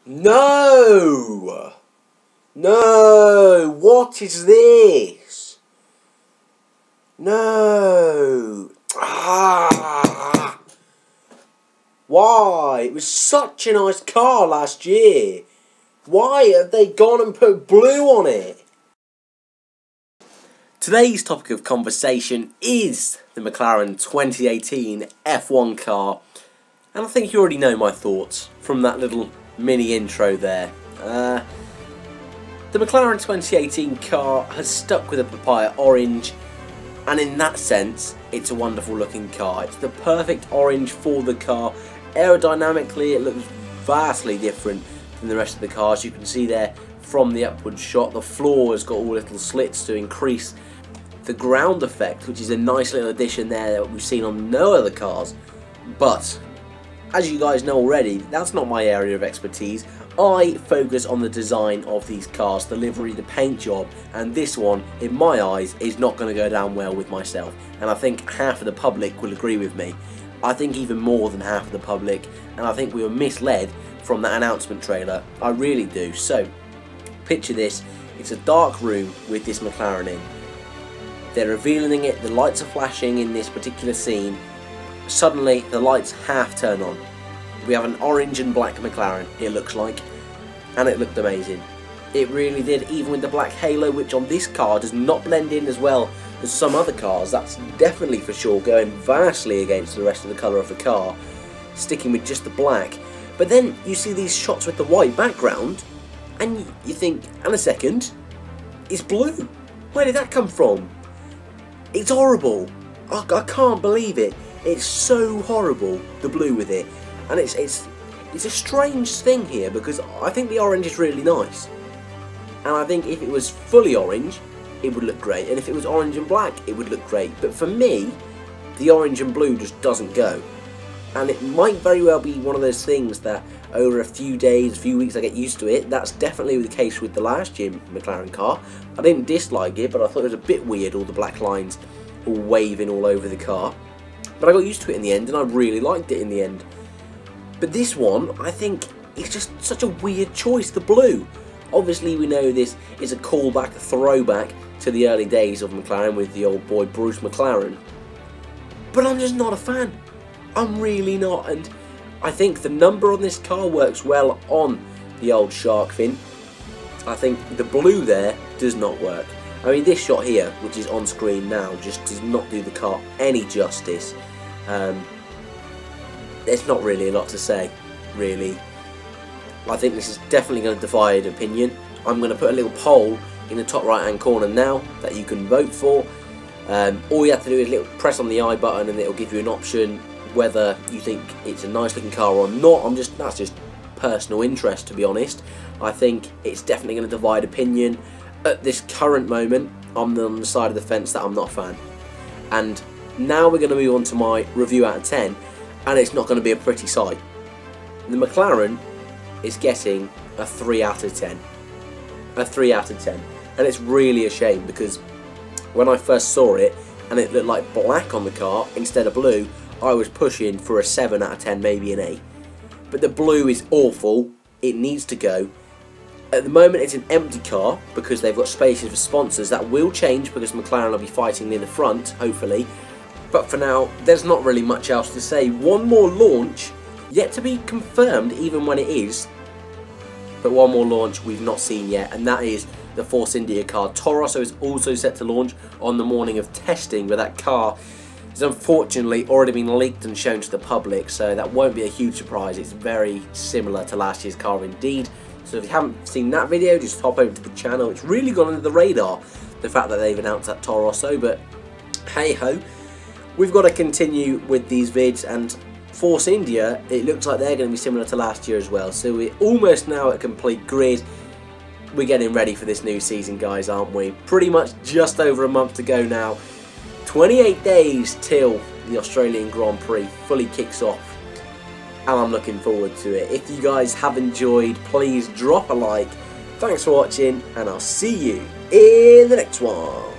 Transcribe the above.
No! No! What is this? No! Ah! Why? It was such a nice car last year. Why have they gone and put blue on it? Today's topic of conversation is the McLaren 2018 F1 car. And I think you already know my thoughts from that little mini intro there. The McLaren 2018 car has stuck with a papaya orange, and in that sense it's a wonderful looking car. It's the perfect orange for the car. Aerodynamically it looks vastly different from the rest of the cars. You can see there from the upward shot the floor has got all little slits to increase the ground effect, which is a nice little addition there that we've seen on no other cars. But as you guys know already, that's not my area of expertise. I focus on the design of these cars, the livery, the paint job, and this one, in my eyes, is not going to go down well with myself. And I think half of the public will agree with me. I think even more than half of the public, and I think we were misled from that announcement trailer. I really do. So, picture this. It's a dark room with this McLaren in. They're revealing it, the lights are flashing in this particular scene. Suddenly, the lights half turn on. We have an orange and black McLaren, it looks like, and it looked amazing. It really did, even with the black halo, which on this car does not blend in as well as some other cars. That's definitely for sure going vastly against the rest of the colour of the car, sticking with just the black. But then you see these shots with the white background, and you think, and a second, it's blue. Where did that come from? It's horrible. I can't believe it. It's so horrible, the blue with it. And it's a strange thing here, because I think the orange is really nice. And I think if it was fully orange, it would look great. And if it was orange and black, it would look great. But for me, the orange and blue just doesn't go. And it might very well be one of those things that over a few days, a few weeks I get used to it. That's definitely the case with the last year McLaren car. I didn't dislike it, but I thought it was a bit weird, all the black lines all waving all over the car. But I got used to it in the end, and I really liked it in the end. But this one, I think, is just such a weird choice, the blue. Obviously we know this is a callback, a throwback to the early days of McLaren with the old boy Bruce McLaren. But I'm just not a fan. I'm really not, and I think the number on this car works well on the old shark fin. I think the blue there does not work. I mean, this shot here, which is on screen now, just does not do the car any justice. There's not really a lot to say, really. I think this is definitely going to divide opinion. I'm going to put a little poll in the top right hand corner now that you can vote for. All you have to do is press on the I button and it'll give you an option whether you think it's a nice looking car or not. That's just personal interest, to be honest. I think it's definitely going to divide opinion. At this current moment, I'm on the side of the fence that I'm not a fan. And now we're going to move on to my review out of 10, and it's not going to be a pretty sight. The McLaren is getting a 3 out of 10. A 3 out of 10. And it's really a shame, because when I first saw it and it looked like black on the car instead of blue, I was pushing for a 7 out of 10, maybe an 8. But the blue is awful. It needs to go. At the moment it's an empty car because they've got spaces for sponsors. That will change because McLaren will be fighting near the front, hopefully. But for now, there's not really much else to say. One more launch, yet to be confirmed even when it is. But one more launch we've not seen yet, and that is the Force India car. Toro is also set to launch on the morning of testing, but that car has unfortunately already been leaked and shown to the public, so that won't be a huge surprise. It's very similar to last year's car indeed. So if you haven't seen that video, just hop over to the channel. It's really gone under the radar, the fact that they've announced that Toro, but hey ho. We've got to continue with these vids, and Force India, it looks like they're going to be similar to last year as well. So we're almost now at a complete grid. We're getting ready for this new season, guys, aren't we? Pretty much just over a month to go now. 28 days till the Australian Grand Prix fully kicks off. And I'm looking forward to it. If you guys have enjoyed, please drop a like. Thanks for watching, and I'll see you in the next one.